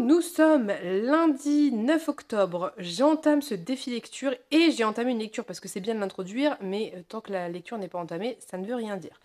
nous sommes lundi 9 octobre. J'entame ce défi lecture et j'ai entamé une lecture parce que c'est bien de l'introduire, mais tant que la lecture n'est pas entamée, ça ne veut rien dire.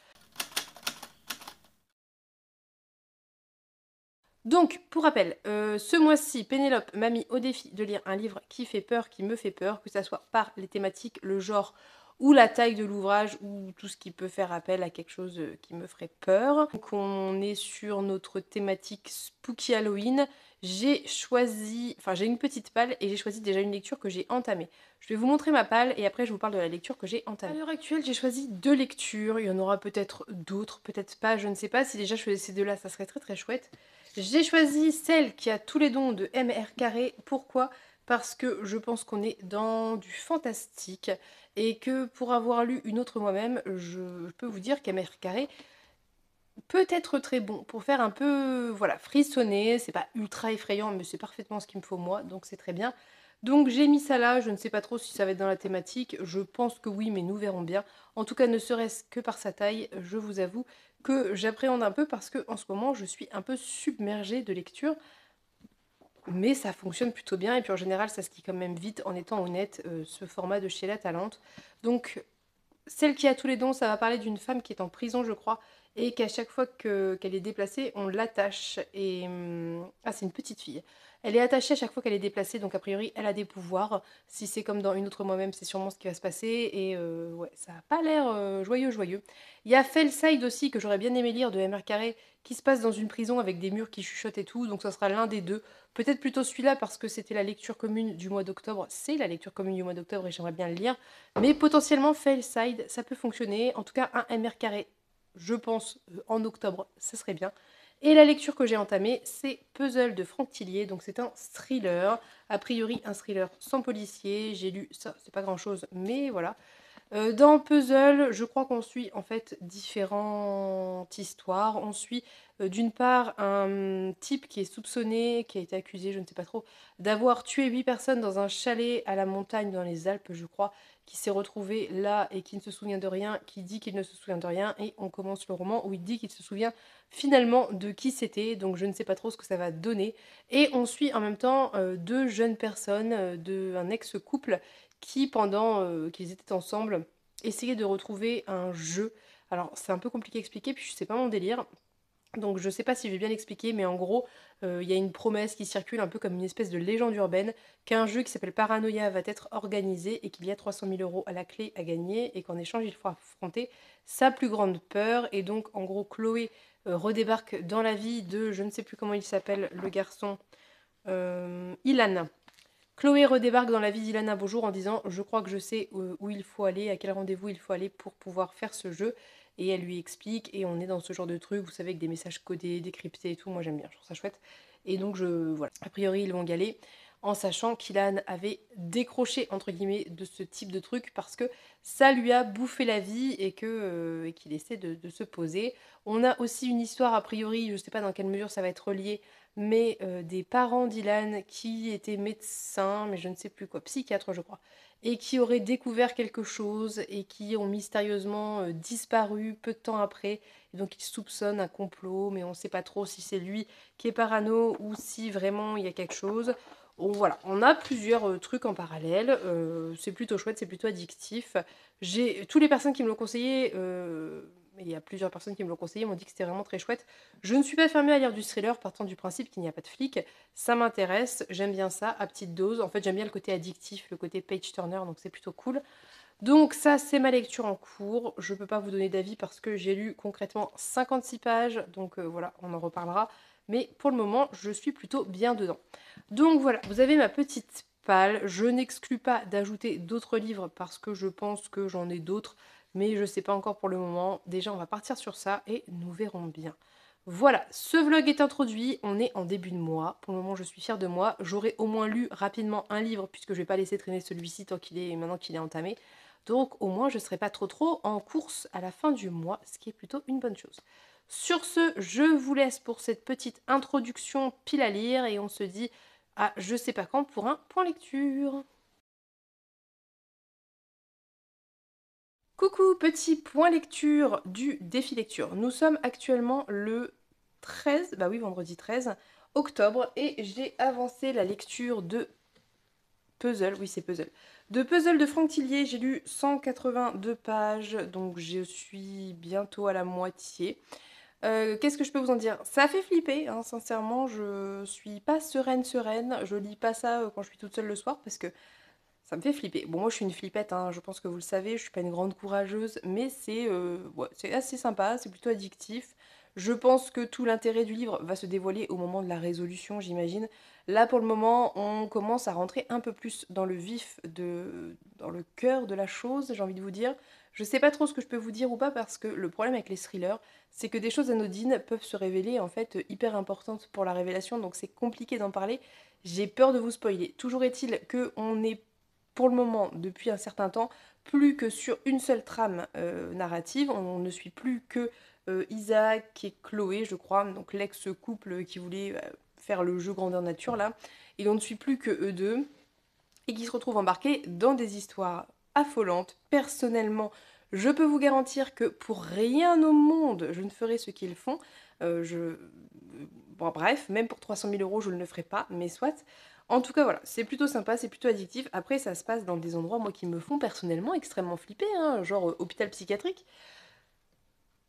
Donc, pour rappel, ce mois-ci, Pénélope m'a mis au défi de lire un livre qui fait peur, qui me fait peur, que ça soit par les thématiques, le genre ou la taille de l'ouvrage ou tout ce qui peut faire appel à quelque chose qui me ferait peur. Donc on est sur notre thématique Spooky Halloween. J'ai choisi, enfin j'ai une petite palle et j'ai choisi déjà une lecture que j'ai entamée. Je vais vous montrer ma palle et après je vous parle de la lecture que j'ai entamée. À l'heure actuelle, j'ai choisi 2 lectures. Il y en aura peut-être d'autres, peut-être pas, je ne sais pas. Si déjà je faisais ces deux-là, ça serait très très chouette. J'ai choisi celle qui a tous les dons de MR Carré. Pourquoi? Parce que je pense qu'on est dans du fantastique et que pour avoir lu une autre moi-même, je peux vous dire qu'MR Carré peut être très bon pour faire un peu, voilà, frissonner. C'est pas ultra effrayant, mais c'est parfaitement ce qu'il me faut moi, donc c'est très bien. Donc j'ai mis ça là, je ne sais pas trop si ça va être dans la thématique, je pense que oui, mais nous verrons bien. En tout cas, ne serait-ce que par sa taille, je vous avoue que j'appréhende un peu parce que en ce moment, je suis un peu submergée de lecture. Mais ça fonctionne plutôt bien et puis en général, ça se lit quand même vite en étant honnête, ce format de chez La Talente. Donc celle qui a tous les dons, ça va parler d'une femme qui est en prison, je crois, et qu'à chaque fois qu'elle est déplacée, on l'attache. Et ah, c'est une petite fille. Elle est attachée à chaque fois qu'elle est déplacée, donc a priori, elle a des pouvoirs. Si c'est comme dans Une autre moi-même, c'est sûrement ce qui va se passer. Et ouais, ça n'a pas l'air joyeux, joyeux. Il y a Fellside aussi, que j'aurais bien aimé lire, de MR Carré, qui se passe dans une prison avec des murs qui chuchotent et tout, donc ça sera l'un des deux. Peut-être plutôt celui-là parce que c'était la lecture commune du mois d'octobre. C'est la lecture commune du mois d'octobre et j'aimerais bien le lire. Mais potentiellement, Failside, ça peut fonctionner. En tout cas, un MR carré, je pense, en octobre, ça serait bien. Et la lecture que j'ai entamée, c'est Puzzle de Franck Tillier. Donc c'est un thriller. A priori, un thriller sans policier. J'ai lu ça, c'est pas grand-chose, mais voilà. Dans Puzzle, je crois qu'on suit en fait différentes histoires. On suit d'une part un type qui est soupçonné, qui a été accusé, je ne sais pas trop, d'avoir tué 8 personnes dans un chalet à la montagne dans les Alpes, je crois, qui s'est retrouvé là et qui ne se souvient de rien, qui dit qu'il ne se souvient de rien, et on commence le roman où il dit qu'il se souvient finalement de qui c'était, donc je ne sais pas trop ce que ça va donner. Et on suit en même temps deux jeunes personnes, un ex-couple qui, pendant qu'ils étaient ensemble, essayaient de retrouver un jeu. Alors, c'est un peu compliqué à expliquer, puis c'est pas mon délire. Donc je sais pas si je vais bien expliquer, mais en gros, il y a une promesse qui circule un peu comme une espèce de légende urbaine qu'un jeu qui s'appelle Paranoia va être organisé et qu'il y a 300 000 euros à la clé à gagner et qu'en échange il faut affronter sa plus grande peur. Et donc en gros, Chloé redébarque dans la vie de, je ne sais plus comment il s'appelle, le garçon, Ilan. Chloé redébarque dans la vie d'Ilana Bonjour en disant je crois que je sais où il faut aller, à quel rendez-vous il faut aller pour pouvoir faire ce jeu. Et elle lui explique et on est dans ce genre de truc, vous savez, avec des messages codés, décryptés et tout. Moi j'aime bien, je trouve ça chouette. Et donc voilà, a priori ils vont y aller en sachant qu'Ilan avait décroché entre guillemets de ce type de truc parce que ça lui a bouffé la vie et et qu'il essaie de se poser. On a aussi une histoire a priori, je ne sais pas dans quelle mesure ça va être relié, mais des parents d'Ilan qui étaient médecins, mais je ne sais plus quoi, psychiatres je crois, et qui auraient découvert quelque chose et qui ont mystérieusement disparu peu de temps après. Et donc ils soupçonnent un complot, mais on ne sait pas trop si c'est lui qui est parano ou si vraiment il y a quelque chose. Bon, voilà, on a plusieurs trucs en parallèle, c'est plutôt chouette, c'est plutôt addictif. Toutes les personnes qui me l'ont conseillé, il y a plusieurs personnes qui me l'ont conseillé, m'ont dit que c'était vraiment très chouette. Je ne suis pas fermée à lire du thriller, partant du principe qu'il n'y a pas de flic. Ça m'intéresse, j'aime bien ça, à petite dose. En fait, j'aime bien le côté addictif, le côté page-turner, donc c'est plutôt cool. Donc ça, c'est ma lecture en cours. Je ne peux pas vous donner d'avis parce que j'ai lu concrètement 56 pages, donc voilà, on en reparlera. Mais pour le moment, je suis plutôt bien dedans. Donc voilà, vous avez ma petite palle. Je n'exclus pas d'ajouter d'autres livres parce que je pense que j'en ai d'autres, mais je ne sais pas encore pour le moment. Déjà, on va partir sur ça et nous verrons bien. Voilà, ce vlog est introduit, on est en début de mois. Pour le moment, je suis fière de moi. J'aurai au moins lu rapidement un livre puisque je ne vais pas laisser traîner celui-ci maintenant qu'il est entamé. Donc au moins, je ne serai pas trop en course à la fin du mois, ce qui est plutôt une bonne chose. Sur ce, je vous laisse pour cette petite introduction pile à lire et on se dit à je sais pas quand pour un point lecture. Coucou, petit point lecture du défi lecture. Nous sommes actuellement le 13, bah oui, vendredi 13. octobre et j'ai avancé la lecture de Puzzle, oui c'est Puzzle. De Puzzle de Franck Tillier, j'ai lu 182 pages, donc je suis bientôt à la moitié. Qu'est-ce que je peux vous en dire? Ça fait flipper, hein, sincèrement, je suis pas sereine. Je lis pas ça quand je suis toute seule le soir parce que ça me fait flipper. Bon, moi je suis une flippette, hein, je pense que vous le savez, je suis pas une grande courageuse, mais ouais, c'est assez sympa, c'est plutôt addictif. Je pense que tout l'intérêt du livre va se dévoiler au moment de la résolution, j'imagine. Là, pour le moment, on commence à rentrer un peu plus dans le vif dans le cœur de la chose, j'ai envie de vous dire. Je sais pas trop ce que je peux vous dire ou pas parce que le problème avec les thrillers, c'est que des choses anodines peuvent se révéler en fait hyper importantes pour la révélation, donc c'est compliqué d'en parler. J'ai peur de vous spoiler. Toujours est-il que on est pour le moment, depuis un certain temps, plus que sur une seule trame narrative. On ne suit plus que Isaac et Chloé, je crois, donc l'ex-couple qui voulait faire le jeu grandeur nature là. Et on ne suit plus que eux deux et qui se retrouvent embarqués dans des histoires affolantes. Personnellement, je peux vous garantir que pour rien au monde, je ne ferai ce qu'ils font. Bon, bref, même pour 300 000 euros, je ne le ferai pas, mais soit. En tout cas, voilà, c'est plutôt sympa, c'est plutôt addictif. Après, ça se passe dans des endroits, moi, qui me font personnellement extrêmement flipper, hein, genre hôpital psychiatrique.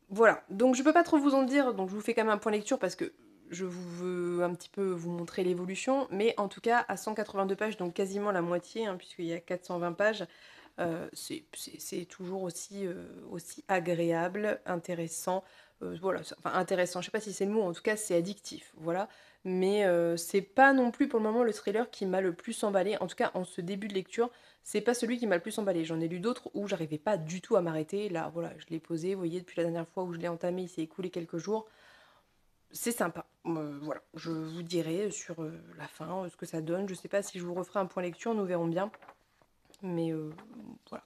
Voilà, donc je peux pas trop vous en dire, donc je vous fais quand même un point lecture parce que je veux un petit peu vous montrer l'évolution, mais en tout cas, à 182 pages, donc quasiment la moitié, hein, puisqu'il y a 420 pages, c'est toujours aussi agréable, intéressant. Voilà, enfin intéressant, je sais pas si c'est le mot, en tout cas c'est addictif, voilà. Mais c'est pas non plus pour le moment le thriller qui m'a le plus emballé, en tout cas en ce début de lecture, c'est pas celui qui m'a le plus emballé. J'en ai lu d'autres où j'arrivais pas du tout à m'arrêter. Là, voilà, je l'ai posé, vous voyez, depuis la dernière fois où je l'ai entamé, il s'est écoulé quelques jours. C'est sympa. Voilà, je vous dirai sur la fin ce que ça donne. Je sais pas si je vous referai un point lecture, nous verrons bien. Mais voilà.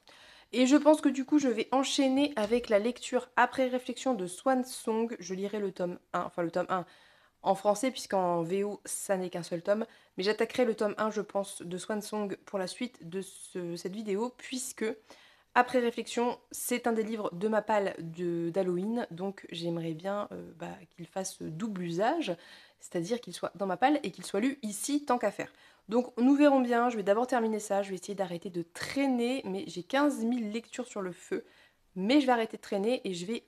Et je pense que du coup, je vais enchaîner avec la lecture après réflexion de Swan Song. Je lirai le tome 1, enfin le tome 1 en français, puisqu'en VO, ça n'est qu'un seul tome. Mais j'attaquerai le tome 1, je pense, de Swan Song pour la suite de cette vidéo, puisque, après réflexion, c'est un des livres de ma palle d'Halloween, donc j'aimerais bien qu'il fasse double usage, c'est-à-dire qu'il soit dans ma palle et qu'il soit lu ici tant qu'à faire. Donc nous verrons bien, je vais d'abord terminer ça, je vais essayer d'arrêter de traîner, mais j'ai 15 000 lectures sur le feu, mais je vais arrêter de traîner et je vais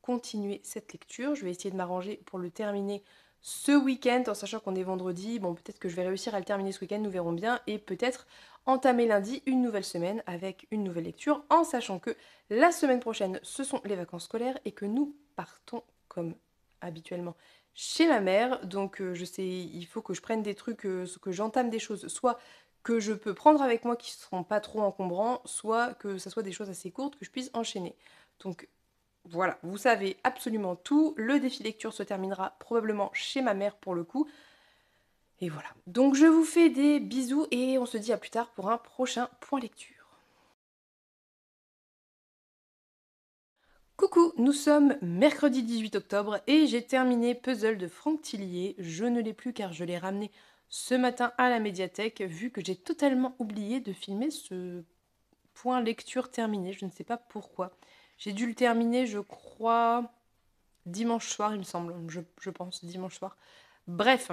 continuer cette lecture. Je vais essayer de m'arranger pour le terminer ce week-end, en sachant qu'on est vendredi. Bon, peut-être que je vais réussir à le terminer ce week-end, nous verrons bien, et peut-être entamer lundi une nouvelle semaine avec une nouvelle lecture, en sachant que la semaine prochaine, ce sont les vacances scolaires et que nous partons comme habituellement chez ma mère. Donc je sais, il faut que je prenne des trucs, que j'entame des choses, soit que je peux prendre avec moi qui ne seront pas trop encombrants, soit que ça soit des choses assez courtes que je puisse enchaîner. Donc voilà, vous savez absolument tout. Le défi lecture se terminera probablement chez ma mère pour le coup. Et voilà. Donc je vous fais des bisous et on se dit à plus tard pour un prochain point lecture. Coucou, nous sommes mercredi 18 octobre et j'ai terminé Puzzle de Franck Tillier. Je ne l'ai plus car je l'ai ramené ce matin à la médiathèque vu que j'ai totalement oublié de filmer ce point lecture terminé. Je ne sais pas pourquoi. J'ai dû le terminer, je crois, dimanche soir, il me semble. Je pense, dimanche soir. Bref,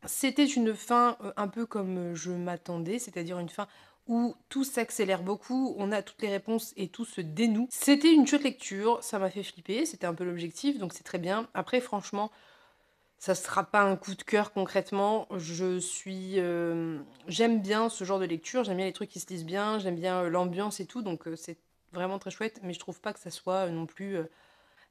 c'était une fin un peu comme je m'attendais, c'est-à-dire une fin où tout s'accélère beaucoup, on a toutes les réponses et tout se dénoue. C'était une chouette lecture, ça m'a fait flipper, c'était un peu l'objectif, donc c'est très bien. Après, franchement, ça sera pas un coup de cœur concrètement. J'aime bien ce genre de lecture, j'aime bien les trucs qui se lisent bien, j'aime bien l'ambiance et tout, donc c'est vraiment très chouette, mais je trouve pas que ça soit non plus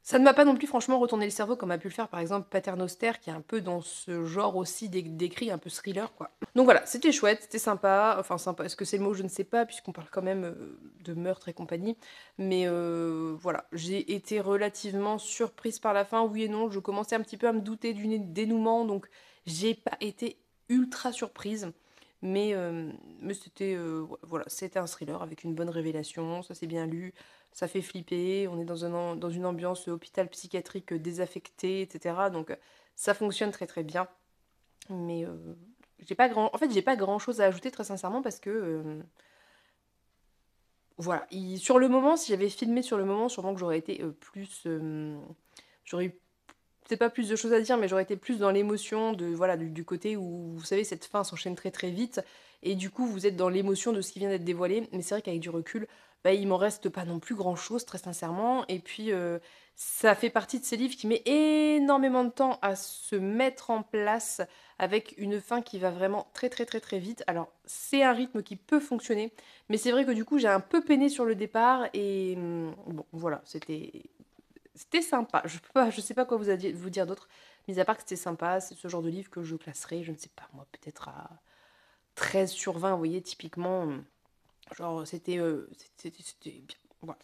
ça ne m'a pas non plus franchement retourné le cerveau comme a pu le faire par exemple Paternoster qui est un peu dans ce genre aussi d'écrit un peu thriller quoi. Donc voilà, c'était chouette, c'était sympa, enfin sympa, est-ce que c'est le mot je ne sais pas puisqu'on parle quand même de meurtre et compagnie, mais voilà, j'ai été relativement surprise par la fin, oui et non, je commençais un petit peu à me douter du dénouement donc j'ai pas été ultra surprise. Mais c'était voilà, c'était un thriller avec une bonne révélation, ça s'est bien lu, ça fait flipper, on est dans une ambiance hôpital psychiatrique désaffecté, etc. Donc ça fonctionne très très bien. Mais en fait, j'ai pas grand chose à ajouter très sincèrement parce que voilà, sur le moment, si j'avais filmé sur le moment, sûrement que j'aurais été j'aurais eu c'est pas plus de choses à dire, mais j'aurais été plus dans l'émotion de voilà, du côté où, vous savez, cette fin s'enchaîne très, très vite et du coup, vous êtes dans l'émotion de ce qui vient d'être dévoilé. Mais c'est vrai qu'avec du recul, bah, il m'en reste pas non plus grand-chose, très sincèrement et puis, ça fait partie de ces livres qui met énormément de temps à se mettre en place avec une fin qui va vraiment très, très, très, très vite. Alors, c'est un rythme qui peut fonctionner, mais c'est vrai que du coup, j'ai un peu peiné sur le départ et bon, voilà, c'était sympa. Je sais pas quoi vous dire d'autre, mis à part que c'était sympa. C'est ce genre de livre que je classerais, je ne sais pas moi, peut-être à 13/20, vous voyez, typiquement. Genre, c'était bien. Voilà.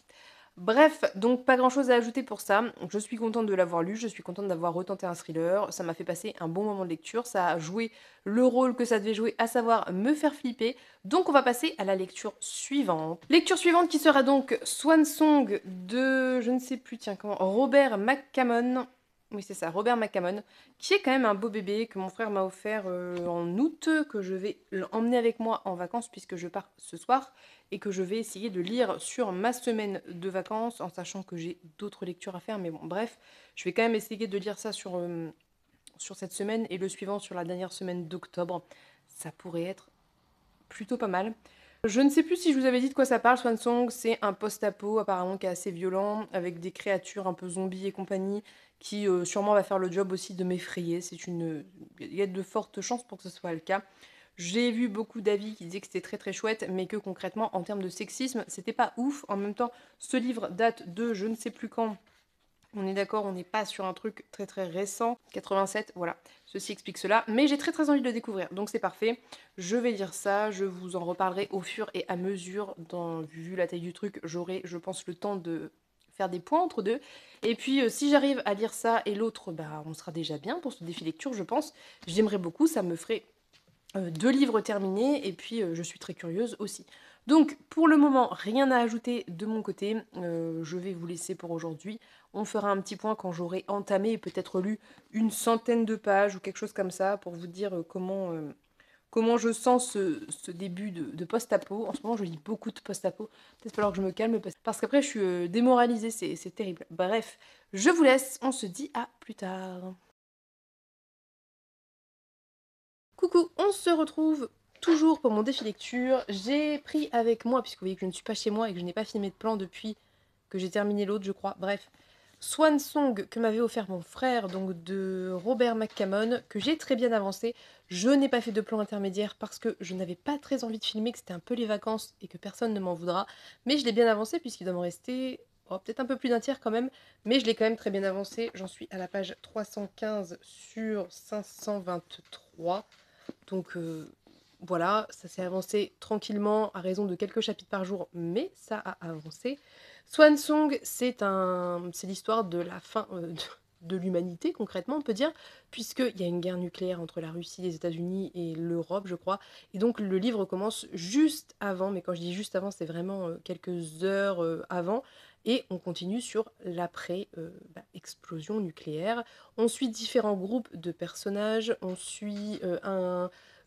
Bref, donc pas grand-chose à ajouter pour ça. Je suis contente de l'avoir lu, je suis contente d'avoir retenté un thriller. Ça m'a fait passer un bon moment de lecture. Ça a joué le rôle que ça devait jouer, à savoir me faire flipper. Donc on va passer à la lecture suivante. Lecture suivante qui sera donc Swan Song de, je ne sais plus, tiens, comment, Robert McCammon. Oui, c'est ça, Robert McCammon, qui est quand même un beau bébé que mon frère m'a offert en août, que je vais emmener avec moi en vacances puisque je pars ce soir et que je vais essayer de lire sur ma semaine de vacances, en sachant que j'ai d'autres lectures à faire. Mais bon, bref, je vais quand même essayer de lire ça sur cette semaine et le suivant sur la dernière semaine d'octobre. Ça pourrait être plutôt pas mal. Je ne sais plus si je vous avais dit de quoi ça parle, Swan Song, c'est un post-apo apparemment qui est assez violent, avec des créatures un peu zombies et compagnie, qui sûrement va faire le job aussi de m'effrayer. Il y a de fortes chances pour que ce soit le cas. J'ai vu beaucoup d'avis qui disaient que c'était très très chouette, mais que concrètement, en termes de sexisme, c'était pas ouf. En même temps, ce livre date de je ne sais plus quand. On est d'accord, on n'est pas sur un truc très très récent. 87, voilà. Ceci explique cela. Mais j'ai très très envie de le découvrir, donc c'est parfait. Je vais lire ça, je vous en reparlerai au fur et à mesure. Vu la taille du truc, j'aurai, je pense, le temps de faire des points entre deux. Et puis, si j'arrive à lire ça et l'autre, bah, on sera déjà bien pour ce défi lecture, je pense. J'aimerais beaucoup, ça me ferait 2 livres terminés et puis je suis très curieuse aussi. Donc pour le moment, rien à ajouter de mon côté. Je vais vous laisser pour aujourd'hui. On fera un petit point quand j'aurai entamé et peut-être lu une centaine de pages ou quelque chose comme ça pour vous dire comment je sens ce début de post-apo. En ce moment, je lis beaucoup de post-apo. Peut-être falloir que je me calme parce qu'après, je suis démoralisée. C'est terrible. Bref, je vous laisse. On se dit à plus tard. Coucou, on se retrouve toujours pour mon défi lecture. J'ai pris avec moi, puisque vous voyez que je ne suis pas chez moi et que je n'ai pas filmé de plan depuis que j'ai terminé l'autre, je crois. Bref, Swan Song que m'avait offert mon frère, donc de Robert McCammon, que j'ai très bien avancé. Je n'ai pas fait de plan intermédiaire parce que je n'avais pas très envie de filmer, que c'était un peu les vacances et que personne ne m'en voudra. Mais je l'ai bien avancé puisqu'il doit m'en rester peut-être un peu plus d'un tiers quand même. Mais je l'ai quand même très bien avancé. J'en suis à la page 315 sur 523. Donc voilà, ça s'est avancé tranquillement à raison de quelques chapitres par jour, mais ça a avancé. Swan Song, c'est l'histoire de la fin de l'humanité, concrètement, on peut dire, puisqu'il y a une guerre nucléaire entre la Russie, les États-Unis et l'Europe, je crois. Et donc le livre commence juste avant, mais quand je dis juste avant, c'est vraiment quelques heures avant. Et on continue sur l'après-explosion nucléaire. On suit différents groupes de personnages. On suit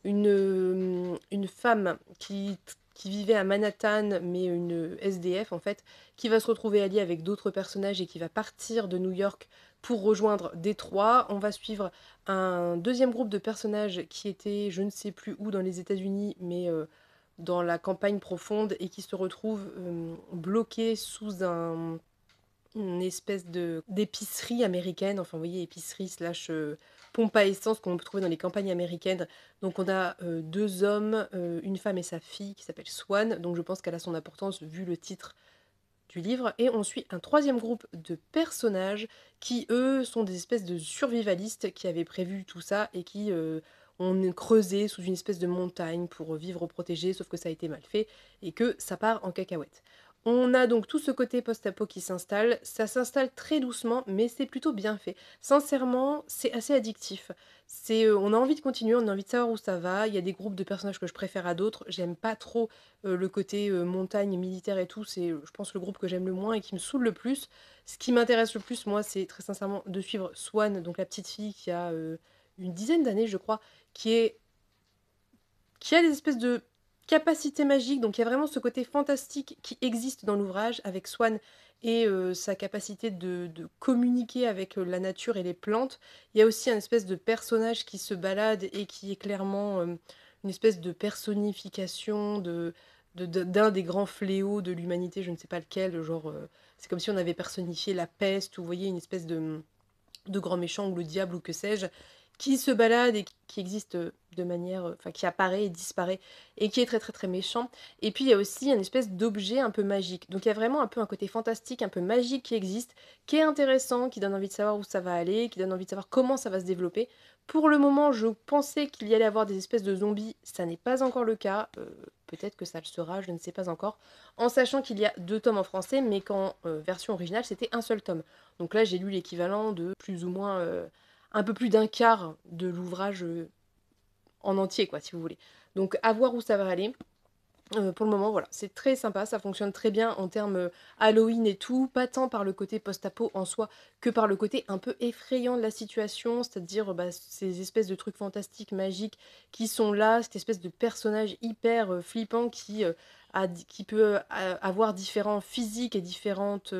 une femme qui vivait à Manhattan, mais une SDF en fait, qui va se retrouver alliée avec d'autres personnages et qui va partir de New York pour rejoindre Détroit. On va suivre un deuxième groupe de personnages qui était, je ne sais plus où, dans les États-Unis, mais dans la campagne profonde et qui se retrouve bloqué sous une espèce d'épicerie américaine, enfin vous voyez, épicerie slash pompe à essence qu'on peut trouver dans les campagnes américaines. Donc on a deux hommes, une femme et sa fille qui s'appelle Swan, donc je pense qu'elle a son importance vu le titre du livre. Et on suit un troisième groupe de personnages qui, eux, sont des espèces de survivalistes qui avaient prévu tout ça et qui ont creusé sous une espèce de montagne pour vivre protégés, sauf que ça a été mal fait et que ça part en cacahuète. On a donc tout ce côté post-apo qui s'installe, ça s'installe très doucement, mais c'est plutôt bien fait. Sincèrement, c'est assez addictif. On a envie de continuer, on a envie de savoir où ça va. Il y a des groupes de personnages que je préfère à d'autres. J'aime pas trop le côté montagne, militaire et tout. C'est, je pense, le groupe que j'aime le moins et qui me saoule le plus. Ce qui m'intéresse le plus, moi, c'est très sincèrement de suivre Swan, donc la petite fille qui a une dizaine d'années, je crois, qui a des espèces de capacité magique, donc il y a vraiment ce côté fantastique qui existe dans l'ouvrage avec Swan et sa capacité de communiquer avec, la nature et les plantes. Il y a aussi un espèce de personnage qui se balade et qui est clairement, une espèce de personnification d'un des grands fléaux de l'humanité, je ne sais pas lequel, genre, c'est comme si on avait personnifié la peste ou vous voyez une espèce de grand méchant ou le diable ou que sais-je, qui se balade et qui existe de manière, enfin qui apparaît et disparaît et qui est très très très méchant. Et puis il y a aussi une espèce d'objet un peu magique. Donc il y a vraiment un peu un côté fantastique, un peu magique qui existe, qui est intéressant, qui donne envie de savoir où ça va aller, qui donne envie de savoir comment ça va se développer. Pour le moment, je pensais qu'il y allait avoir des espèces de zombies, ça n'est pas encore le cas. Peut-être que ça le sera, je ne sais pas encore. En sachant qu'il y a 2 tomes en français, mais qu'en version originale, c'était un seul tome. Donc là, j'ai lu l'équivalent de plus ou moins un peu plus d'un quart de l'ouvrage en entier, quoi, si vous voulez. Donc à voir où ça va aller. Pour le moment, voilà, c'est très sympa, ça fonctionne très bien en termes Halloween et tout, pas tant par le côté post-apo en soi que par le côté un peu effrayant de la situation, c'est-à-dire bah, ces espèces de trucs fantastiques, magiques qui sont là, cette espèce de personnage hyper flippant qui peut avoir différents physiques et différentes...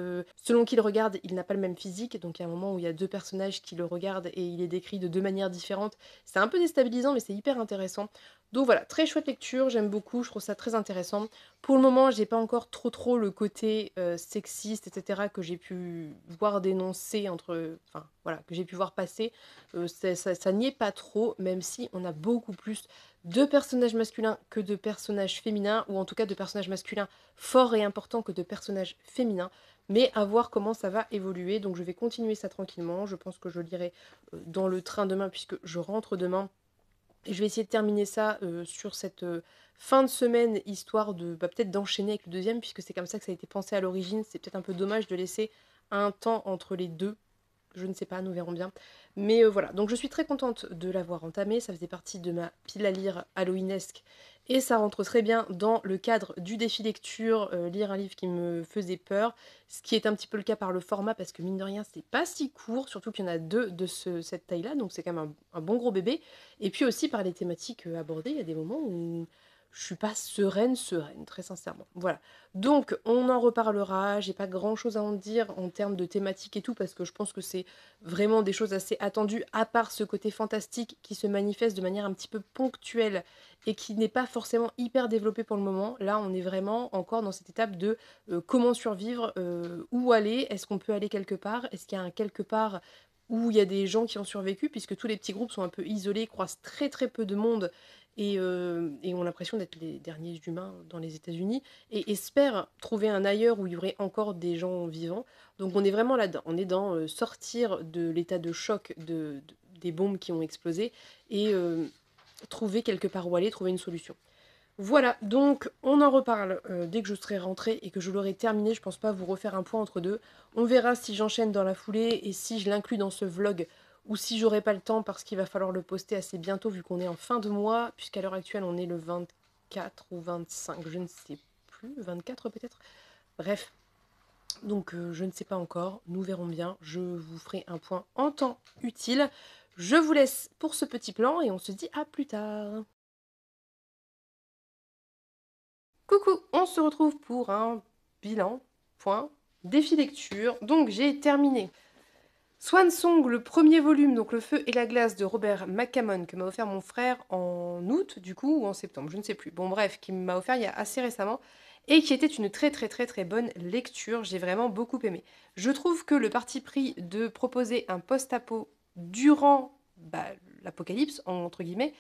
selon qui le regarde, il n'a pas le même physique, donc il y a un moment où il y a 2 personnages qui le regardent et il est décrit de 2 manières différentes. C'est un peu déstabilisant, mais c'est hyper intéressant. Donc voilà, très chouette lecture, j'aime beaucoup, je trouve ça très intéressant. Pour le moment, j'ai pas encore trop le côté sexiste, etc. que j'ai pu voir dénoncer enfin voilà, que j'ai pu voir passer. Ça n'y est pas trop, même si on a beaucoup plus de personnages masculins que de personnages féminins, ou en tout cas de personnages masculins forts et importants que de personnages féminins. Mais à voir comment ça va évoluer. Donc je vais continuer ça tranquillement. Je pense que je lirai dans le train demain puisque je rentre demain. Et je vais essayer de terminer ça sur cette fin de semaine, histoire de peut-être d'enchaîner avec le deuxième, puisque c'est comme ça que ça a été pensé à l'origine. C'est peut-être un peu dommage de laisser un temps entre les deux. Je ne sais pas, nous verrons bien. Mais voilà, donc je suis très contente de l'avoir entamé. Ça faisait partie de ma pile à lire halloweenesque. Et ça rentre très bien dans le cadre du défi lecture, lire un livre qui me faisait peur. Ce qui est un petit peu le cas par le format, parce que mine de rien, c'est pas si court, surtout qu'il y en a 2 de cette taille-là, donc c'est quand même un bon gros bébé. Et puis aussi par les thématiques abordées, il y a des moments où je suis pas sereine, très sincèrement. Voilà. Donc on en reparlera, j'ai pas grand chose à en dire en termes de thématiques et tout, parce que je pense que c'est vraiment des choses assez attendues, à part ce côté fantastique qui se manifeste de manière un petit peu ponctuelle et qui n'est pas forcément hyper développé pour le moment. Là, on est vraiment encore dans cette étape de comment survivre, où aller, est-ce qu'on peut aller quelque part, est-ce qu'il y a un quelque part où il y a des gens qui ont survécu, puisque tous les petits groupes sont un peu isolés, croisent très très peu de monde et ont l'impression d'être les derniers humains dans les États-Unis, et espèrent trouver un ailleurs où il y aurait encore des gens vivants. Donc on est vraiment là-dedans, on est dans sortir de l'état de choc des bombes qui ont explosé et trouver quelque part où aller, trouver une solution. Voilà, donc on en reparle dès que je serai rentrée et que je l'aurai terminé. Je pense pas vous refaire un point entre deux. On verra si j'enchaîne dans la foulée et si je l'inclus dans ce vlog ou si j'aurai pas le temps parce qu'il va falloir le poster assez bientôt vu qu'on est en fin de mois, puisqu'à l'heure actuelle on est le 24 ou 25, je ne sais plus, 24 peut-être. Bref, donc je ne sais pas encore, nous verrons bien. Je vous ferai un point en temps utile. Je vous laisse pour ce petit plan et on se dit à plus tard. Coucou, on se retrouve pour un bilan, point, défi lecture. Donc j'ai terminé Swan Song, le premier volume, donc Le feu et la glace de Robert McCammon, que m'a offert mon frère en août, du coup, ou en septembre, je ne sais plus. Bon bref, qui m'a offert il y a assez récemment, et qui était une très très très très bonne lecture, j'ai vraiment beaucoup aimé. Je trouve que le parti pris de proposer un post-apo durant bah, l'apocalypse, entre guillemets,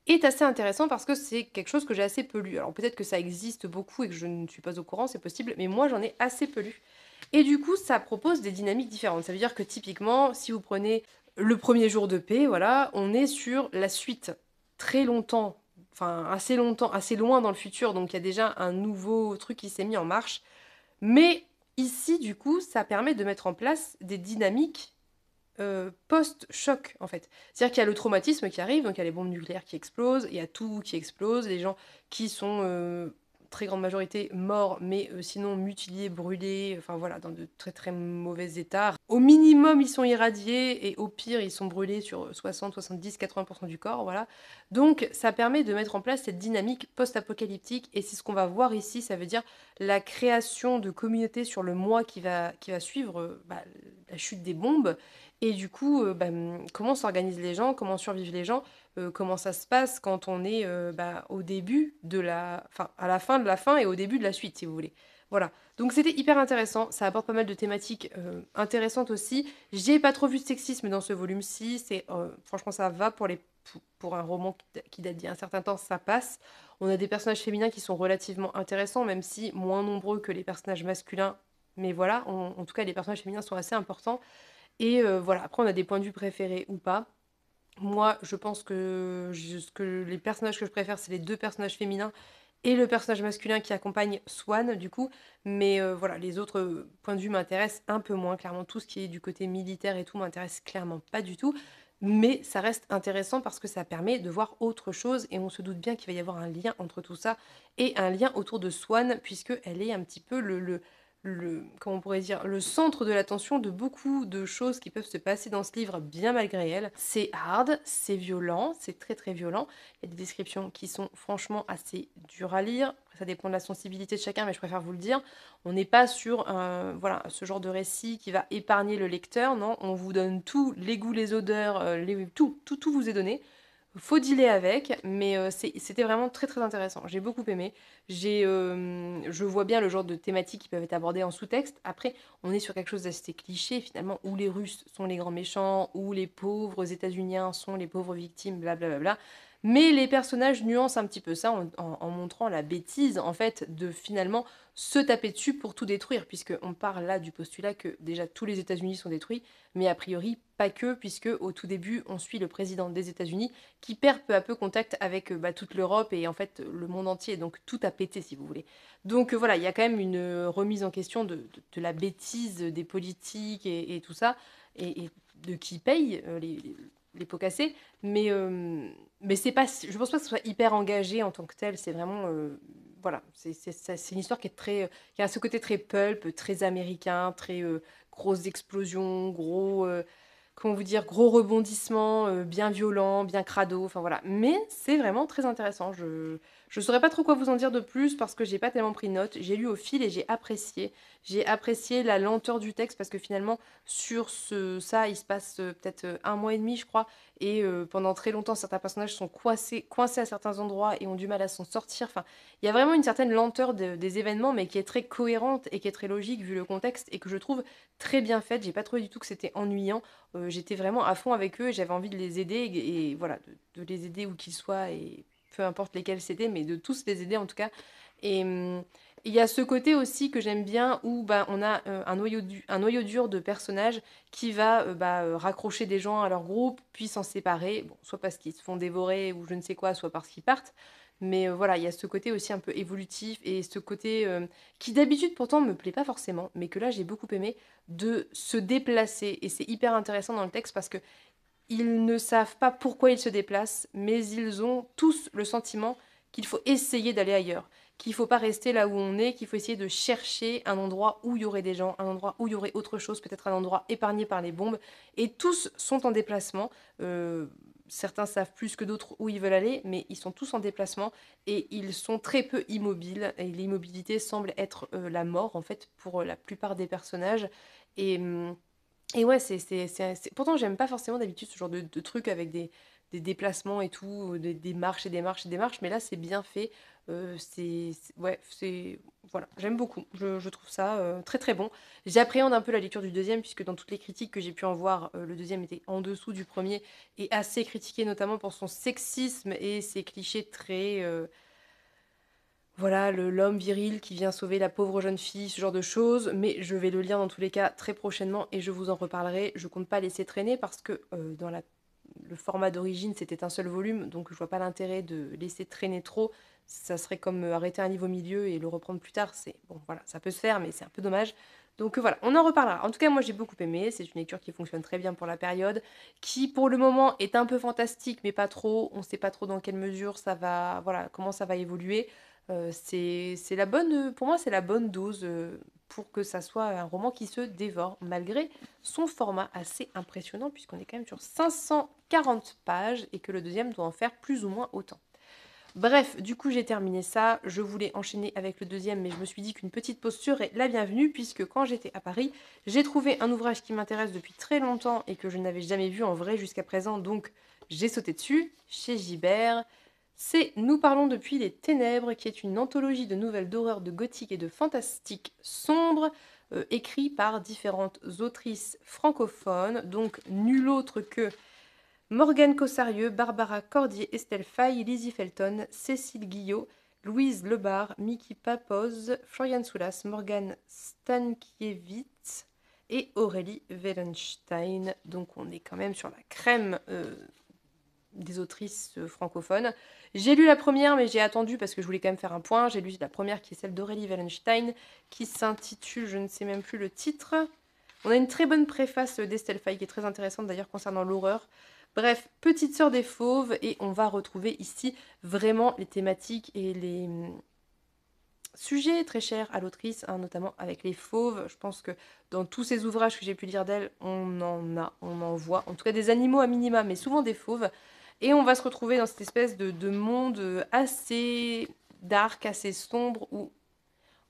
est assez intéressant parce que c'est quelque chose que j'ai assez peu lu. Alors peut-être que ça existe beaucoup et que je ne suis pas au courant, c'est possible, mais moi j'en ai assez peu lu. Et du coup, ça propose des dynamiques différentes. Ça veut dire que typiquement, si vous prenez le premier jour de paix, voilà, on est sur la suite très longtemps, enfin assez longtemps, assez loin dans le futur, donc il y a déjà un nouveau truc qui s'est mis en marche. Mais ici, du coup, ça permet de mettre en place des dynamiques post-choc, en fait. C'est-à-dire qu'il y a le traumatisme qui arrive, donc il y a les bombes nucléaires qui explosent, il y a tout qui explose, les gens qui sont très grande majorité morts, mais sinon mutilés, brûlés, enfin voilà, dans de très, très mauvais état. Au minimum, ils sont irradiés et au pire, ils sont brûlés sur 60-70-80 % du corps, voilà. Donc ça permet de mettre en place cette dynamique post-apocalyptique et c'est ce qu'on va voir ici. Ça veut dire la création de communautés sur le mois qui va suivre, la chute des bombes et du coup, comment s'organisent les gens, comment survivent les gens, comment ça se passe quand on est, au début de la enfin, à la fin de la fin et au début de la suite, si vous voulez. Voilà, donc c'était hyper intéressant, ça apporte pas mal de thématiques, intéressantes aussi. J'ai pas trop vu de sexisme dans ce volume-ci, franchement ça va pour un roman qui date d'il y a un certain temps, ça passe. On a des personnages féminins qui sont relativement intéressants, même si moins nombreux que les personnages masculins, mais voilà, en tout cas les personnages féminins sont assez importants et voilà, après on a des points de vue préférés ou pas. Moi, je pense que les personnages que je préfère, c'est les 2 personnages féminins et le personnage masculin qui accompagne Swan, du coup. Mais voilà, les autres, points de vue m'intéressent un peu moins. Clairement, tout ce qui est du côté militaire et tout m'intéresse clairement pas du tout. Mais ça reste intéressant parce que ça permet de voir autre chose et on se doute bien qu'il va y avoir un lien entre tout ça et un lien autour de Swan puisqu'elle est un petit peu comment on pourrait dire, le centre de l'attention de beaucoup de choses qui peuvent se passer dans ce livre, bien malgré elle. C'est hard, c'est violent, c'est très très violent. Il y a des descriptions qui sont franchement assez dures à lire. Après, ça dépend de la sensibilité de chacun, mais je préfère vous le dire. On n'est pas sur voilà, ce genre de récit qui va épargner le lecteur, non, on vous donne tout, les goûts, les odeurs, tout vous est donné. Faut dealer avec, mais c'était vraiment très très intéressant. J'ai beaucoup aimé. Je vois bien le genre de thématiques qui peuvent être abordées en sous-texte. Après, on est sur quelque chose d'assez cliché finalement, où les Russes sont les grands méchants, où les pauvres États-Uniens sont les pauvres victimes, blablabla. Mais les personnages nuancent un petit peu ça en montrant la bêtise en fait de finalement se taper dessus pour tout détruire, puisque on parle là du postulat que déjà tous les États-Unis sont détruits, mais a priori pas que, puisque au tout début on suit le président des États-Unis qui perd peu à peu contact avec toute l'Europe et en fait le monde entier, donc tout a pété si vous voulez. Donc voilà, il y a quand même une remise en question de la bêtise des politiques et tout ça, et de qui paye les pots cassés, mais c'est pas, je pense pas que ce soit hyper engagé en tant que tel, c'est vraiment, voilà, c'est une histoire qui est très, qui a ce côté très pulp, très américain, très grosses explosions, comment vous dire, gros rebondissements, bien violents, bien crado, enfin voilà. Mais c'est vraiment très intéressant. Je saurais pas trop quoi vous en dire de plus parce que j'ai pas tellement pris note. J'ai lu au fil et j'ai apprécié. J'ai apprécié la lenteur du texte parce que finalement, sur ça, il se passe peut-être 1 mois et demi, je crois. Et pendant très longtemps, certains personnages sont coincés à certains endroits et ont du mal à s'en sortir. Enfin, il y a vraiment une certaine lenteur des événements, mais qui est très cohérente et qui est très logique vu le contexte et que je trouve très bien faite. J'ai pas trouvé du tout que c'était ennuyant. J'étais vraiment à fond avec eux et j'avais envie de les aider et voilà, de les aider où qu'ils soient et peu importe lesquels c'était, mais de tous les aider en tout cas. Et il y a ce côté aussi que j'aime bien où on a un noyau dur de personnages qui va raccrocher des gens à leur groupe, puis s'en séparer, bon, soit parce qu'ils se font dévorer ou je ne sais quoi, soit parce qu'ils partent. Mais voilà, il y a ce côté aussi un peu évolutif et ce côté qui d'habitude pourtant me plaît pas forcément, mais que là j'ai beaucoup aimé, de se déplacer. Et c'est hyper intéressant dans le texte parce que ils ne savent pas pourquoi ils se déplacent, mais ils ont tous le sentiment qu'il faut essayer d'aller ailleurs, qu'il ne faut pas rester là où on est, qu'il faut essayer de chercher un endroit où il y aurait des gens, un endroit où il y aurait autre chose, peut-être un endroit épargné par les bombes. Et tous sont en déplacement. Certains savent plus que d'autres où ils veulent aller, mais ils sont tous en déplacement et ils sont très peu immobiles. Et l'immobilité semble être la mort, en fait, pour la plupart des personnages. Et, et ouais, pourtant, j'aime pas forcément d'habitude ce genre de truc avec des déplacements et tout, des marches et des marches et des marches, mais là, c'est bien fait. Ouais, voilà, j'aime beaucoup. Je trouve ça très très bon. J'appréhende un peu la lecture du deuxième, puisque dans toutes les critiques que j'ai pu en voir, le deuxième était en dessous du premier et assez critiqué, notamment pour son sexisme et ses clichés très. Voilà, l'homme viril qui vient sauver la pauvre jeune fille, ce genre de choses, mais je vais le lire dans tous les cas très prochainement et je vous en reparlerai. Je compte pas laisser traîner parce que dans le format d'origine, c'était un seul volume, donc je vois pas l'intérêt de laisser traîner trop. Ça serait comme arrêter un livre au milieu et le reprendre plus tard. C'est bon, voilà, ça peut se faire, mais c'est un peu dommage. Donc voilà, on en reparlera. En tout cas, moi j'ai beaucoup aimé. C'est une lecture qui fonctionne très bien pour la période, qui pour le moment est un peu fantastique, mais pas trop. On sait pas trop dans quelle mesure ça va, voilà, comment ça va évoluer. C'est la bonne, pour moi, c'est la bonne dose pour que ça soit un roman qui se dévore, malgré son format assez impressionnant, puisqu'on est quand même sur 540 pages et que le deuxième doit en faire plus ou moins autant. Bref, du coup j'ai terminé ça, je voulais enchaîner avec le deuxième, mais je me suis dit qu'une petite pause serait la bienvenue, puisque quand j'étais à Paris, j'ai trouvé un ouvrage qui m'intéresse depuis très longtemps et que je n'avais jamais vu en vrai jusqu'à présent, donc j'ai sauté dessus, chez Gibert. C'est Nous parlons depuis les ténèbres, qui est une anthologie de nouvelles d'horreur, de gothique et de fantastique sombre, écrit par différentes autrices francophones, donc nul autre que Morgane Cossarieux, Barbara Cordier, Estelle Faye, Lizzie Felton, Cécile Guillot, Louise Lebar, Miki Papoz, Florian Soulas, Morgane Stankiewicz et Aurélie Wellenstein. Donc on est quand même sur la crème des autrices francophones. J'ai lu la première, mais j'ai attendu parce que je voulais quand même faire un point. J'ai lu la première qui est celle d'Aurélie Wellenstein, qui s'intitule, je ne sais même plus le titre. On a une très bonne préface d'Estelle Faye qui est très intéressante d'ailleurs concernant l'horreur. Bref, Petite sœur des fauves, et on va retrouver ici vraiment les thématiques et les sujets très chers à l'autrice, hein, notamment avec les fauves. Je pense que dans tous ces ouvrages que j'ai pu lire d'elle, on en voit, en tout cas des animaux à minima, mais souvent des fauves. Et on va se retrouver dans cette espèce de monde assez dark, assez sombre, où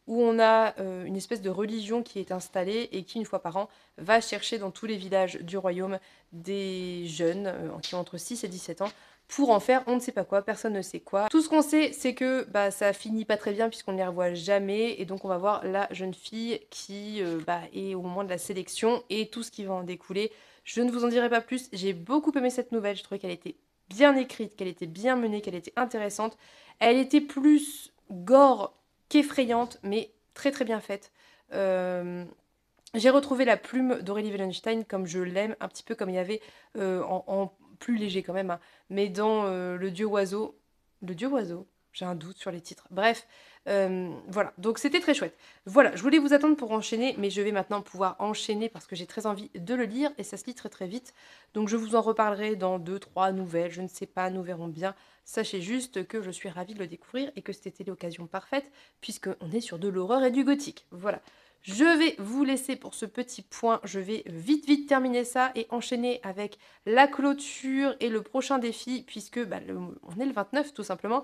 on a une espèce de religion qui est installée et qui, une fois par an, va chercher dans tous les villages du royaume des jeunes qui ont entre 6 et 17 ans pour en faire on ne sait pas quoi, personne ne sait quoi. Tout ce qu'on sait, c'est que ça finit pas très bien puisqu'on ne les revoit jamais, et donc on va voir la jeune fille qui est au moment de la sélection et tout ce qui va en découler. Je ne vous en dirai pas plus, j'ai beaucoup aimé cette nouvelle, je trouvais qu'elle était bien écrite, qu'elle était bien menée, qu'elle était intéressante. Elle était plus gore qu'effrayante, mais très très bien faite. J'ai retrouvé la plume d'Aurélie Wellenstein comme je l'aime, un petit peu comme il y avait en plus léger quand même, hein, mais dans Le Dieu Oiseau. Le Dieu Oiseau, j'ai un doute sur les titres. Bref, voilà, donc c'était très chouette. Voilà, je voulais vous attendre pour enchaîner, mais je vais maintenant pouvoir enchaîner parce que j'ai très envie de le lire et ça se lit très très vite. Donc je vous en reparlerai dans 2-3 nouvelles, je ne sais pas, nous verrons bien. Sachez juste que je suis ravie de le découvrir et que c'était l'occasion parfaite puisqu'on est sur de l'horreur et du gothique. Voilà. Je vais vous laisser pour ce petit point. Je vais vite vite terminer ça et enchaîner avec la clôture et le prochain défi puisque on est le 29 tout simplement.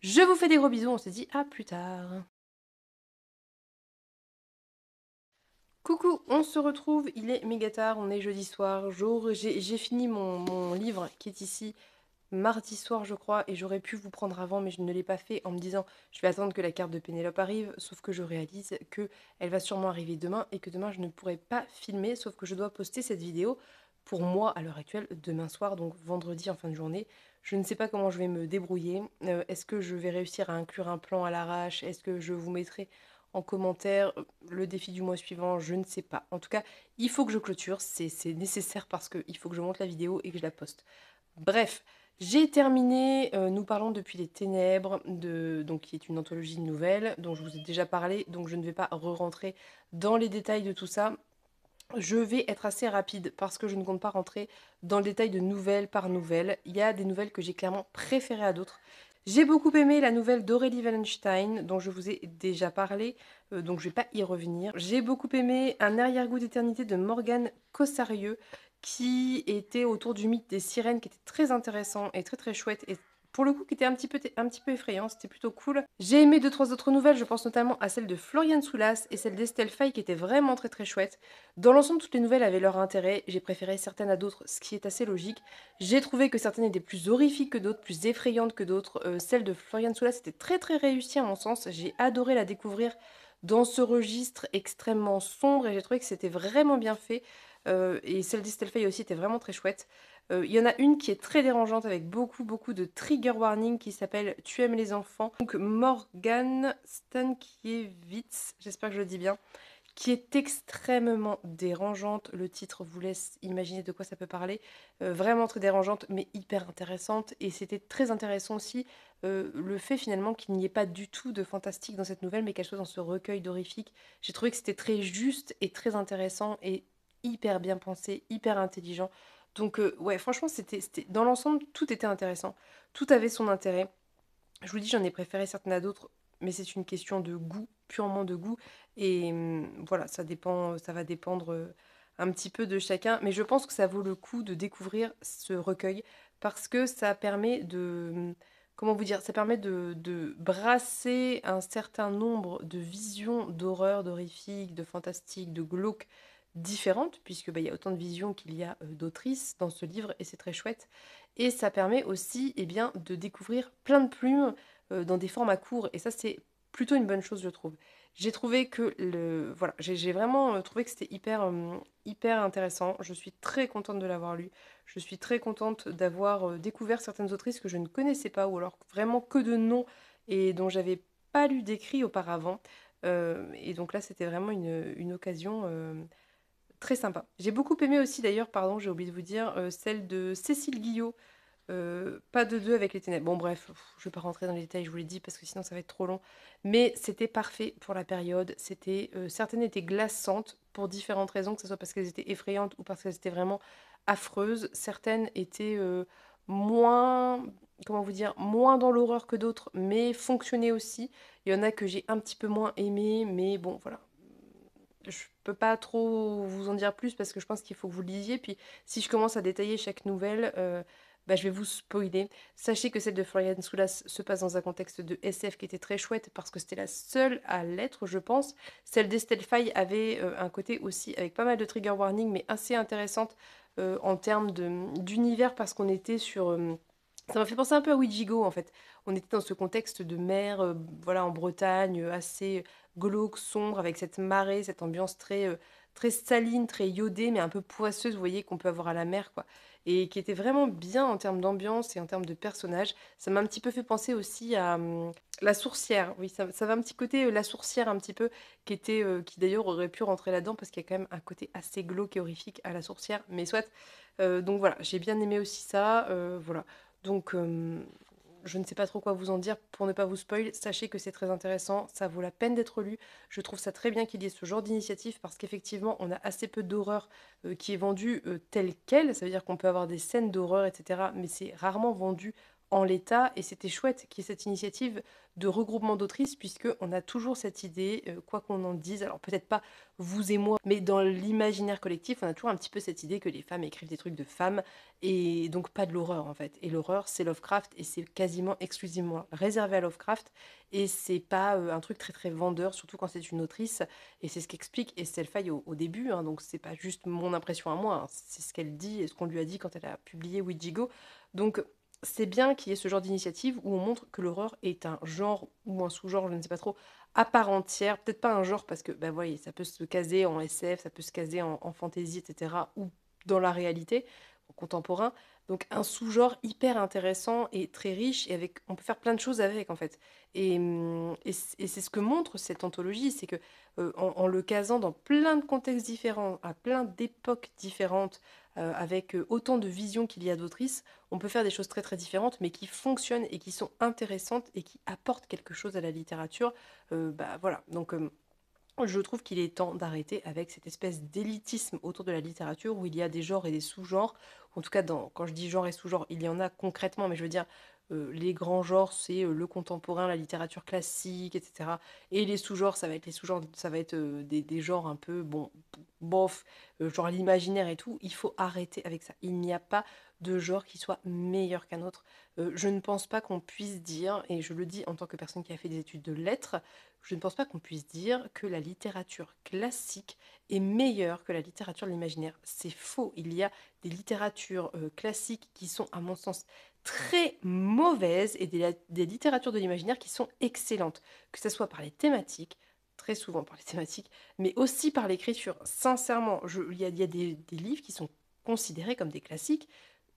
Je vous fais des gros bisous, on se dit à plus tard. Coucou, on se retrouve, il est méga tard, on est jeudi soir, j'ai fini mon livre qui est ici mardi soir je crois, et j'aurais pu vous prendre avant mais je ne l'ai pas fait en me disant je vais attendre que la carte de Pénélope arrive, sauf que je réalise que elle va sûrement arriver demain et que demain je ne pourrai pas filmer, sauf que je dois poster cette vidéo pour moi à l'heure actuelle demain soir, donc vendredi en fin de journée. Je ne sais pas comment je vais me débrouiller. Est-ce que je vais réussir à inclure un plan à l'arrache? Est-ce que je vous mettrai en commentaire le défi du mois suivant? Je ne sais pas. En tout cas, il faut que je clôture, c'est nécessaire parce qu'il faut que je monte la vidéo et que je la poste. Bref, j'ai terminé Nous parlons depuis les ténèbres, donc, qui est une anthologie de nouvelles dont je vous ai déjà parlé, donc je ne vais pas re-rentrer dans les détails de tout ça. Je vais être assez rapide parce que je ne compte pas rentrer dans le détail de nouvelle par nouvelle. Il y a des nouvelles que j'ai clairement préférées à d'autres. J'ai beaucoup aimé la nouvelle d'Aurélie Wellenstein, dont je vous ai déjà parlé, donc je ne vais pas y revenir. J'ai beaucoup aimé Un arrière-goût d'éternité de Morgane Cossarieux, qui était autour du mythe des sirènes, qui était très intéressant et très très chouette, et pour le coup qui était un petit peu effrayant, c'était plutôt cool. J'ai aimé 2-3 autres nouvelles, je pense notamment à celle de Florian Soulas et celle d'Estelle Faye qui était vraiment très très chouette. Dans l'ensemble, toutes les nouvelles avaient leur intérêt, j'ai préféré certaines à d'autres, ce qui est assez logique. J'ai trouvé que certaines étaient plus horrifiques que d'autres, plus effrayantes que d'autres. Celle de Florian Soulas était très très réussie à mon sens, j'ai adoré la découvrir dans ce registre extrêmement sombre et j'ai trouvé que c'était vraiment bien fait. Et celle d'Estelle Faye aussi était vraiment très chouette. Il y en a une qui est très dérangeante avec beaucoup beaucoup de trigger warning qui s'appelle Tu aimes les enfants. Donc Morgane Stankiewicz, j'espère que je le dis bien, qui est extrêmement dérangeante. Le titre vous laisse imaginer de quoi ça peut parler. Vraiment très dérangeante mais hyper intéressante. Et c'était très intéressant aussi le fait finalement qu'il n'y ait pas du tout de fantastique dans cette nouvelle mais qu'elle soit dans ce recueil d'horrifique. J'ai trouvé que c'était très juste et très intéressant et hyper bien pensé, hyper intelligent. Donc ouais, franchement, dans l'ensemble, tout était intéressant. Tout avait son intérêt. Je vous dis, j'en ai préféré certaines à d'autres. mais c'est une question de goût, purement de goût et voilà, ça va dépendre, un petit peu de chacun, mais je pense que ça vaut le coup de découvrir ce recueil parce que ça permet de, comment vous dire? Ça permet de brasser un certain nombre de visions d'horreur, d'horrifique, de fantastique, de glauque différentes puisque, bah, il y a autant de visions qu'il y a, d'autrices dans ce livre et c'est très chouette et ça permet aussi, eh bien, de découvrir plein de plumes, dans des formats courts et ça, c'est plutôt une bonne chose, je trouve. J'ai trouvé que le voilà, j'ai vraiment, trouvé que c'était hyper intéressant. Je suis très contente de l'avoir lu. Je suis très contente d'avoir, découvert certaines autrices que je ne connaissais pas ou alors vraiment que de nom et dont j'avais pas lu d'écrit auparavant. Et donc là, c'était vraiment une occasion, très sympa. J'ai beaucoup aimé aussi d'ailleurs, pardon, j'ai oublié de vous dire, celle de Cécile Guillot, Pas de 2 avec les ténèbres. Bon bref, je vais pas rentrer dans les détails, je vous l'ai dit, parce que sinon ça va être trop long. Mais c'était parfait pour la période. Certaines étaient glaçantes pour différentes raisons, que ce soit parce qu'elles étaient effrayantes ou parce qu'elles étaient vraiment affreuses. Certaines étaient moins, comment vous dire, moins dans l'horreur que d'autres, mais fonctionnaient aussi. Il y en a que j'ai un petit peu moins aimé, mais bon voilà. Je peux pas trop vous en dire plus parce que je pense qu'il faut que vous lisiez. Puis si je commence à détailler chaque nouvelle, bah, je vais vous spoiler. Sachez que celle de Florian Soulas se passe dans un contexte de SF qui était très chouette parce que c'était la seule à l'être, je pense. Celle d'Estelle Faye avait un côté aussi avec pas mal de trigger warning, mais assez intéressante en termes d'univers parce qu'on était sur. Ça m'a fait penser un peu à Ouijigo en fait. On était dans ce contexte de mer, voilà, en Bretagne, assez glauque, sombre, avec cette marée, cette ambiance très saline, très iodée, mais un peu poisseuse, vous voyez, qu'on peut avoir à la mer, quoi. Et qui était vraiment bien en termes d'ambiance et en termes de personnages. Ça m'a un petit peu fait penser aussi à La Sourcière. Oui, ça va un petit côté La Sourcière, un petit peu, qui d'ailleurs aurait pu rentrer là-dedans, parce qu'il y a quand même un côté assez glauque et horrifique à La Sourcière. Mais soit. Donc voilà, j'ai bien aimé aussi ça. Voilà. Donc, je ne sais pas trop quoi vous en dire pour ne pas vous spoil. Sachez que c'est très intéressant, ça vaut la peine d'être lu. Je trouve ça très bien qu'il y ait ce genre d'initiative parce qu'effectivement, on a assez peu d'horreur qui est vendue telle quelle. Ça veut dire qu'on peut avoir des scènes d'horreur, etc. Mais c'est rarement vendu en l'état et c'était chouette qu'il y ait cette initiative de regroupement d'autrices puisque on a toujours cette idée, quoi qu'on en dise, alors peut-être pas vous et moi, mais dans l'imaginaire collectif, on a toujours un petit peu cette idée que les femmes écrivent des trucs de femmes et donc pas de l'horreur en fait. Et l'horreur, c'est Lovecraft et c'est quasiment exclusivement réservé à Lovecraft. Et c'est pas un truc très vendeur, surtout quand c'est une autrice. Et c'est ce qu'explique Estelle Faye au début, hein, donc c'est pas juste mon impression à moi, hein, c'est ce qu'elle dit et ce qu'on lui a dit quand elle a publié Ouijigo. Donc c'est bien qu'il y ait ce genre d'initiative où on montre que l'horreur est un genre ou un sous-genre, je ne sais pas trop, à part entière. Peut-être pas un genre parce que, bah voyez, ça peut se caser en SF, ça peut se caser en fantasy, etc. ou dans la réalité contemporain. Donc un sous-genre hyper intéressant et très riche et avec on peut faire plein de choses avec en fait. Et c'est ce que montre cette anthologie, c'est que en le casant dans plein de contextes différents, à plein d'époques différentes, avec autant de visions qu'il y a d'autrices, on peut faire des choses très différentes, mais qui fonctionnent et qui sont intéressantes et qui apportent quelque chose à la littérature. Bah voilà, donc je trouve qu'il est temps d'arrêter avec cette espèce d'élitisme autour de la littérature où il y a des genres et des sous-genres. En tout cas, quand je dis genre et sous-genre, il y en a concrètement, mais je veux dire, les grands genres, c'est le contemporain, la littérature classique, etc. Et les sous-genres, ça va être les sous-genres, ça va être des genres un peu, bon, bof, genre l'imaginaire et tout. Il faut arrêter avec ça. Il n'y a pas de genre qui soit meilleur qu'un autre. Je ne pense pas qu'on puisse dire, et je le dis en tant que personne qui a fait des études de lettres, je ne pense pas qu'on puisse dire que la littérature classique est meilleure que la littérature de l'imaginaire. C'est faux. Il y a des littératures classiques qui sont, à mon sens, très mauvaises et des littératures de l'imaginaire qui sont excellentes, que ce soit par les thématiques, très souvent par les thématiques, mais aussi par l'écriture. Sincèrement, il y a des livres qui sont considérés comme des classiques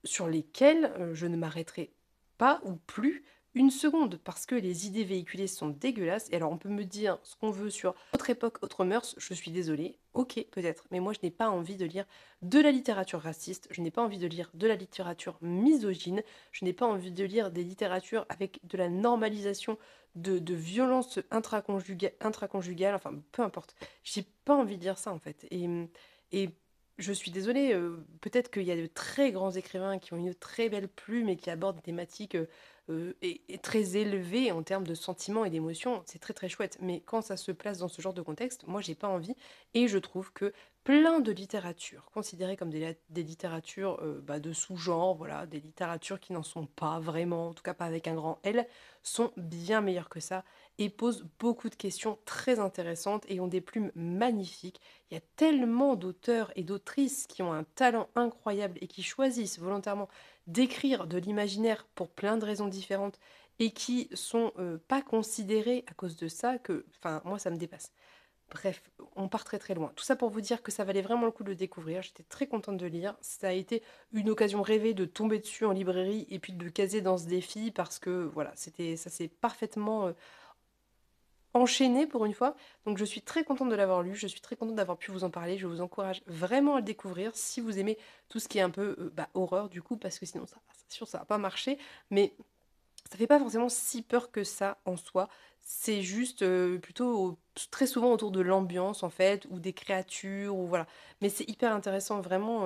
sur lesquels je ne m'arrêterai pas ou plus une seconde parce que les idées véhiculées sont dégueulasses. Et alors on peut me dire ce qu'on veut sur autre époque, autre mœurs, je suis désolée, ok peut-être, mais moi je n'ai pas envie de lire de la littérature raciste, je n'ai pas envie de lire de la littérature misogyne, je n'ai pas envie de lire des littératures avec de la normalisation de violences intraconjugales, enfin peu importe, j'ai pas envie de lire ça en fait. Et je suis désolée, peut-être qu'il y a de très grands écrivains qui ont une très belle plume et qui abordent des thématiques est très élevé en termes de sentiments et d'émotions, c'est très, très chouette. Mais quand ça se place dans ce genre de contexte, moi j'ai pas envie et je trouve que plein de littératures considérées comme des littératures, bah, de sous-genre, voilà, des littératures qui n'en sont pas vraiment, en tout cas pas avec un grand L, sont bien meilleures que ça et posent beaucoup de questions très intéressantes et ont des plumes magnifiques. Il y a tellement d'auteurs et d'autrices qui ont un talent incroyable et qui choisissent volontairement d'écrire de l'imaginaire pour plein de raisons différentes et qui sont pas considérés à cause de ça que, enfin, moi ça me dépasse. Bref, on part très très loin. Tout ça pour vous dire que ça valait vraiment le coup de le découvrir. J'étais très contente de lire. Ça a été une occasion rêvée de tomber dessus en librairie et puis de le caser dans ce défi parce que voilà, ça s'est parfaitement enchaîné pour une fois. Donc je suis très contente de l'avoir lu. Je suis très contente d'avoir pu vous en parler. Je vous encourage vraiment à le découvrir si vous aimez tout ce qui est un peu bah, horreur du coup parce que sinon ça, c'est sûr, ça va pas marcher. Mais ça fait pas forcément si peur que ça en soi. C'est juste plutôt très souvent autour de l'ambiance en fait, ou des créatures, ou voilà. Mais c'est hyper intéressant, vraiment.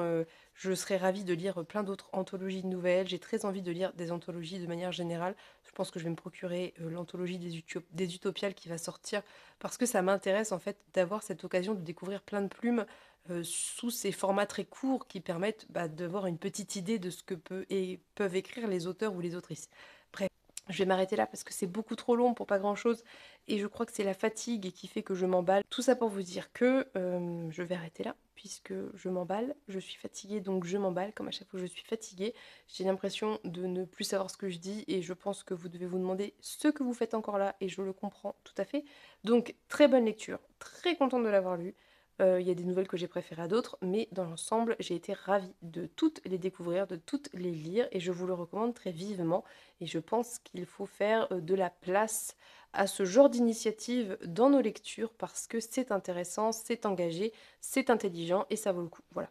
Je serais ravie de lire plein d'autres anthologies de nouvelles. J'ai très envie de lire des anthologies de manière générale. Je pense que je vais me procurer l'anthologie des Utopiales qui va sortir parce que ça m'intéresse en fait d'avoir cette occasion de découvrir plein de plumes sous ces formats très courts qui permettent bah, d'avoir une petite idée de ce que peuvent écrire les auteurs ou les autrices. Bref, je vais m'arrêter là parce que c'est beaucoup trop long pour pas grand-chose et je crois que c'est la fatigue qui fait que je m'emballe. Tout ça pour vous dire que je vais arrêter là puisque je m'emballe, je suis fatiguée donc je m'emballe comme à chaque fois que je suis fatiguée. J'ai l'impression de ne plus savoir ce que je dis et je pense que vous devez vous demander ce que vous faites encore là et je le comprends tout à fait. Donc très bonne lecture, très contente de l'avoir lu. Il y a des nouvelles que j'ai préférées à d'autres, mais dans l'ensemble, j'ai été ravie de toutes les découvrir, de toutes les lire, et je vous le recommande très vivement. Et je pense qu'il faut faire de la place à ce genre d'initiative dans nos lectures, parce que c'est intéressant, c'est engagé, c'est intelligent, et ça vaut le coup. Voilà.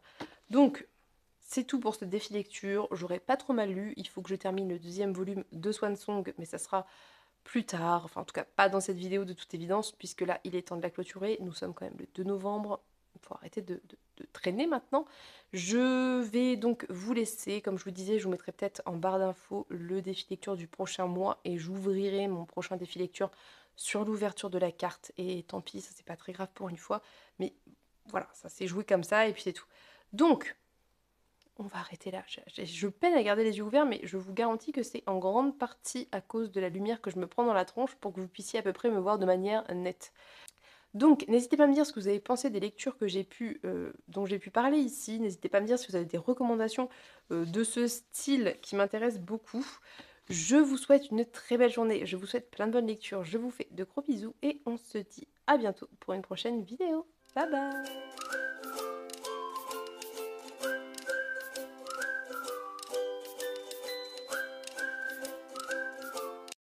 Donc, c'est tout pour ce défi lecture. J'aurais pas trop mal lu. Il faut que je termine le deuxième volume de Swan Song, mais ça sera plus tard, enfin en tout cas pas dans cette vidéo de toute évidence, puisque là il est temps de la clôturer, nous sommes quand même le 2 novembre, il faut arrêter de traîner maintenant. Je vais donc vous laisser, comme je vous disais, je vous mettrai peut-être en barre d'infos le défi lecture du prochain mois, et j'ouvrirai mon prochain défi lecture sur l'ouverture de la carte, et tant pis, ça c'est pas très grave pour une fois, mais voilà, ça s'est joué comme ça, et puis c'est tout. Donc, on va arrêter là. Je peine à garder les yeux ouverts, mais je vous garantis que c'est en grande partie à cause de la lumière que je me prends dans la tronche pour que vous puissiez à peu près me voir de manière nette. Donc, n'hésitez pas à me dire ce que vous avez pensé des lectures que dont j'ai pu parler ici. N'hésitez pas à me dire si vous avez des recommandations de ce style qui m'intéresse beaucoup. Je vous souhaite une très belle journée. Je vous souhaite plein de bonnes lectures. Je vous fais de gros bisous et on se dit à bientôt pour une prochaine vidéo. Bye bye!